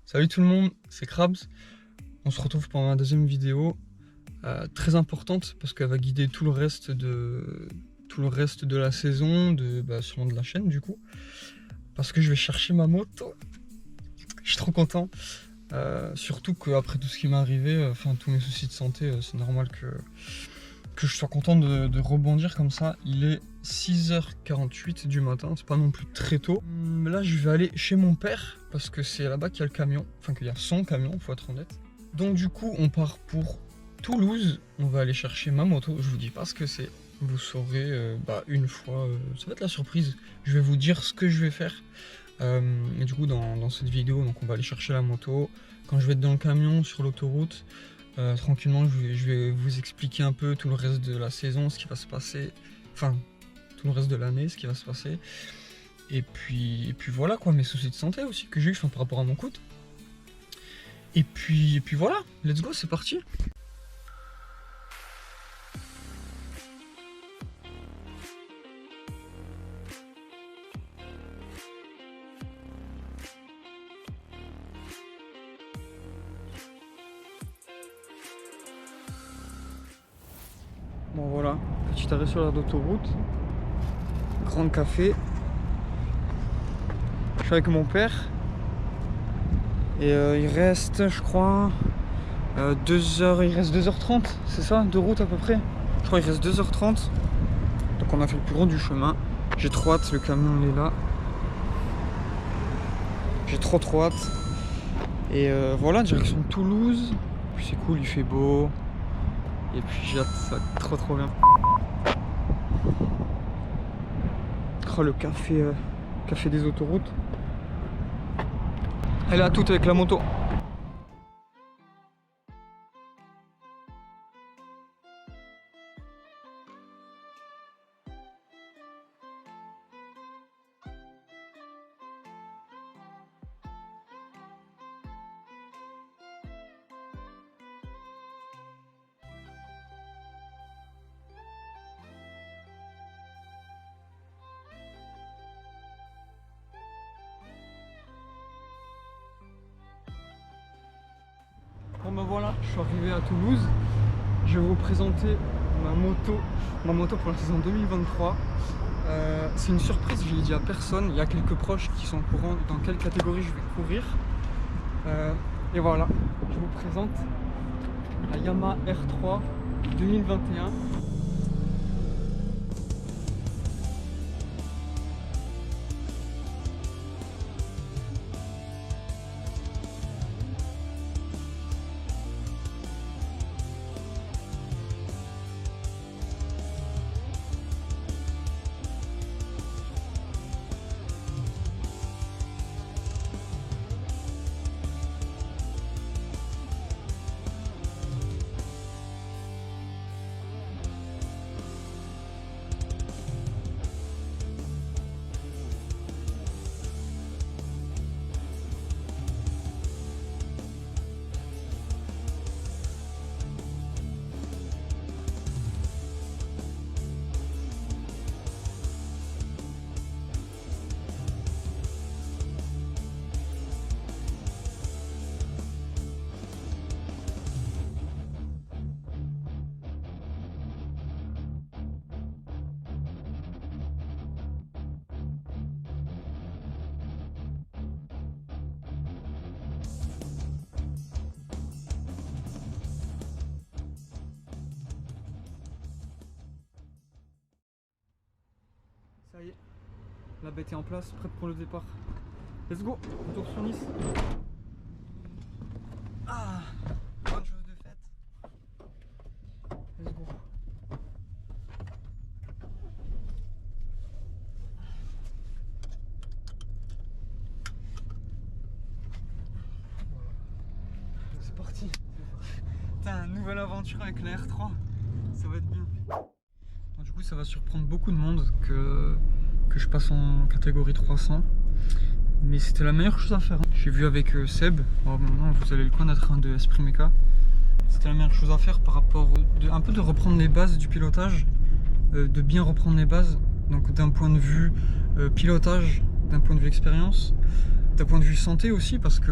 Salut tout le monde, c'est Krabs. On se retrouve pour ma deuxième vidéo très importante parce qu'elle va guider tout le reste de la saison, sûrement de la chaîne du coup. Parce que je vais chercher ma moto. Je suis trop content. Surtout qu'après tout ce qui m'est arrivé, tous mes soucis de santé, c'est normal que je sois content de rebondir comme ça. Il est 6h48 du matin, c'est pas non plus très tôt. Là je vais aller chez mon père parce que c'est là-bas qu'il y a le camion, qu'il y a son camion, faut être honnête. Donc du coup on part pour Toulouse, on va aller chercher ma moto, je vous dis pas ce que c'est. Vous saurez une fois, ça va être la surprise, je vais vous dire ce que je vais faire. Et du coup dans cette vidéo, donc on va aller chercher la moto. Quand je vais être dans le camion sur l'autoroute, tranquillement je vais vous expliquer un peu tout le reste de la saison, ce qui va se passer, tout le reste de l'année, ce qui va se passer. Et puis voilà quoi, mes soucis de santé aussi que j'ai eu par rapport à mon coude. Et puis voilà, let's go, c'est parti. Bon voilà, petit arrêt sur l'aire d'autoroute, Grand Café. Je suis avec mon père et il reste, je crois, 2h, il reste 2h30, c'est ça, de route à peu près. Je crois qu'il reste 2h30. Donc on a fait le plus gros du chemin. J'ai trop hâte, le camion il est là. J'ai trop hâte. Et voilà, direction Toulouse. Puis c'est cool, il fait beau. Et puis j'ai hâte, ça va être trop bien. Oh, le café des autoroutes. Elle est à toute avec la moto. Bon ben voilà, je suis arrivé à Toulouse. Je vais vous présenter ma moto pour la saison 2023. C'est une surprise, je l'ai dit à personne. Il y a quelques proches qui sont au courant dans quelle catégorie je vais courir. Et voilà, je vous présente la Yamaha R3 2021. Ça y est, la bête est en place, prête pour le départ. Let's go, retour sur Nice. Ah, bonne chose de faite. Let's go. Voilà. C'est parti. Putain, nouvelle aventure avec la R3. Ça va être bien. Du coup, ça va surprendre beaucoup de monde que je passe en catégorie 300. Mais c'était la meilleure chose à faire. J'ai vu avec Seb, maintenant vous allez le connaître de Esprit Mecha. C'était la meilleure chose à faire par rapport un peu de reprendre les bases du pilotage, de bien reprendre les bases. Donc d'un point de vue pilotage, d'un point de vue expérience, d'un point de vue santé aussi, parce que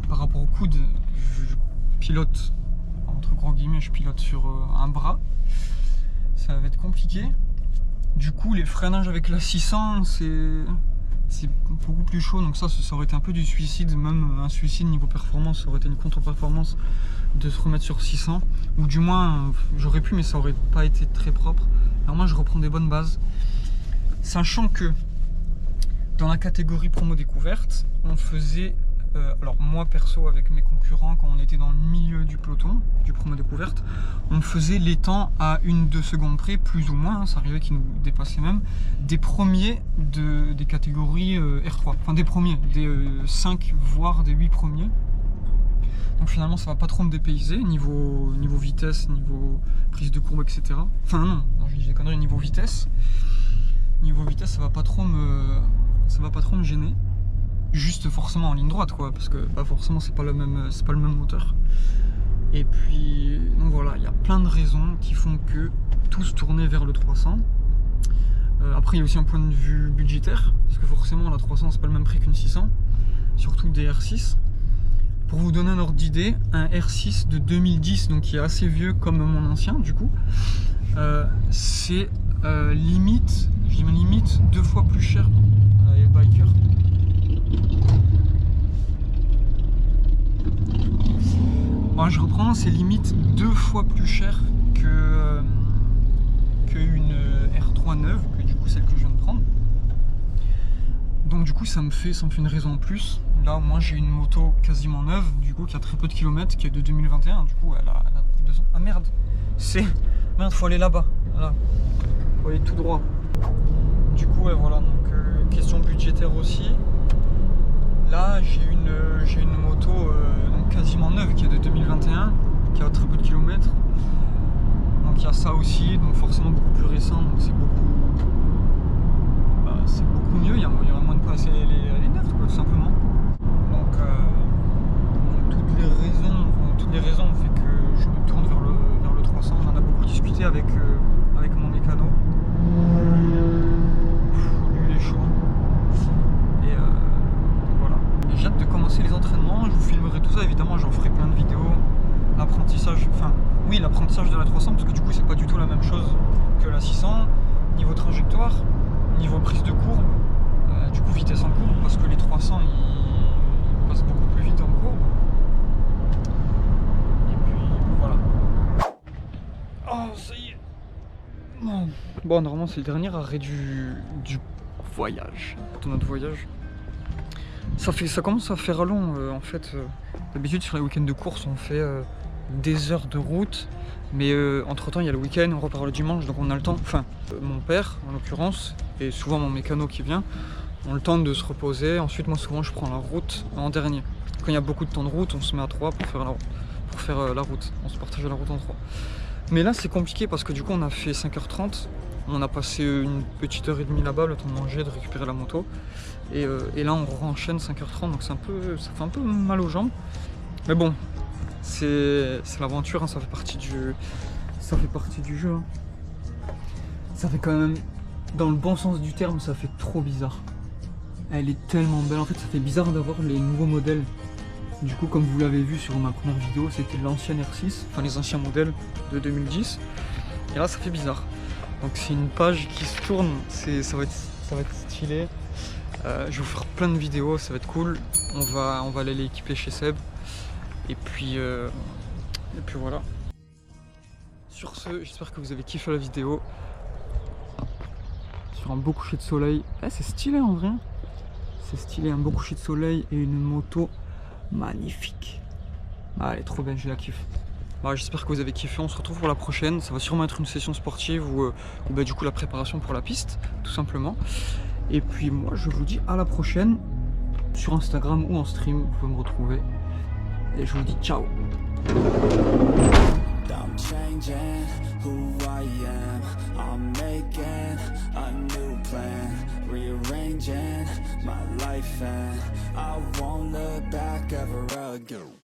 par rapport au coude, je pilote, entre gros guillemets, je pilote sur un bras. Ça va être compliqué. Du coup, les freinages avec la 600, c'est beaucoup plus chaud. Donc ça aurait été un peu du suicide, même un suicide niveau performance. Ça aurait été une contre-performance de se remettre sur 600. Ou du moins, j'aurais pu, mais ça aurait pas été très propre. Alors moi, je reprends des bonnes bases. Sachant que dans la catégorie promo découverte, on faisait, alors moi perso avec mes concurrents, quand on était dans le milieu du peloton, du promo découverte, on faisait les temps à 1-2 secondes près, plus ou moins, hein, ça arrivait qu'ils nous dépassaient même, des premiers des catégories R3, enfin des premiers, des 5 voire des 8 premiers. Donc finalement ça va pas trop me dépayser, niveau vitesse, niveau prise de courbe, etc. Enfin non je dis des conneries, niveau vitesse. Niveau vitesse, ça va pas trop me gêner. Juste forcément en ligne droite, quoi, parce que bah, forcément c'est pas le même moteur. Et puis donc voilà, il y a plein de raisons qui font que tous tourner vers le 300. Après il y a aussi un point de vue budgétaire, parce que forcément la 300 c'est pas le même prix qu'une 600, surtout des R6. Pour vous donner un ordre d'idée, un R6 de 2010, donc qui est assez vieux comme mon ancien du coup, c'est limite 2 fois plus cher. Les bikers. Bon, je reprends, c'est limite 2 fois plus cher que une R3 neuve, que du coup celle que je viens de prendre. Donc du coup ça me fait une raison en plus. Là moi j'ai une moto quasiment neuve, du coup qui a très peu de kilomètres, qui est de 2021, du coup elle a 2 ans. Ah merde, faut aller là-bas, voilà. Faut aller tout droit. Du coup ouais, voilà, donc question budgétaire aussi. Là j'ai une moto donc quasiment neuve qui est de 2021, qui a très peu de kilomètres. Donc il y a ça aussi, donc forcément beaucoup plus récent, donc c'est beaucoup mieux, il y aurait moins de place, elle est neuve quoi, tout simplement. Donc toutes les raisons ont fait que je me tourne vers le 300. On en a beaucoup discuté avec mon mécano. Lui il est chaud. Et voilà. Et j'ai hâte de commencer les entraînements, je vous filmerai tout ça, évidemment j'en ferai plein de vidéos. L'apprentissage, l'apprentissage de la 300, parce que du coup c'est pas du tout la même chose que la 600. Niveau trajectoire, niveau prise de courbe, du coup vitesse en courbe, parce que les 300 ils passent beaucoup plus vite en courbe. Et puis voilà. Oh ça y est. Bon normalement c'est le dernier arrêt du voyage, de notre voyage. Ça commence à faire long en fait. D'habitude sur les week-ends de course on fait des heures de route, mais entre temps il y a le week-end, on repart le dimanche, donc on a le temps, enfin mon père en l'occurrence, et souvent mon mécano qui vient, ont le temps de se reposer. Ensuite moi souvent je prends la route en dernier. Quand il y a beaucoup de temps de route, on se met à 3 pour faire la route, on se partage la route en 3. Mais là c'est compliqué parce que du coup on a fait 5h30, on a passé une petite heure et demie là-bas, le temps de manger, de récupérer la moto, et là on enchaîne 5h30, donc ça fait un peu mal aux jambes, mais bon, c'est l'aventure, hein, ça fait partie du jeu. Hein. Ça fait quand même, dans le bon sens du terme, ça fait trop bizarre. Elle est tellement belle, en fait ça fait bizarre d'avoir les nouveaux modèles. Du coup comme vous l'avez vu sur ma première vidéo, c'était l'ancienne R6, enfin les anciens modèles de 2010. Et là ça fait bizarre. Donc c'est une page qui se tourne, ça va être stylé. Je vais vous faire plein de vidéos, ça va être cool. On va aller l'équiper chez Seb. Et puis voilà. Sur ce, j'espère que vous avez kiffé la vidéo. Sur un beau coucher de soleil. C'est stylé en vrai. C'est stylé, un beau coucher de soleil et une moto magnifique. Elle est trop belle, je la kiffe. J'espère que vous avez kiffé, on se retrouve pour la prochaine. Ça va sûrement être une session sportive ou du coup la préparation pour la piste, tout simplement. Et puis moi je vous dis à la prochaine sur Instagram ou en stream, vous pouvez me retrouver. Et je vous dis ciao. I'm changing who I am. I'm making a new plan, rearranging my life, and I won't look back ever again.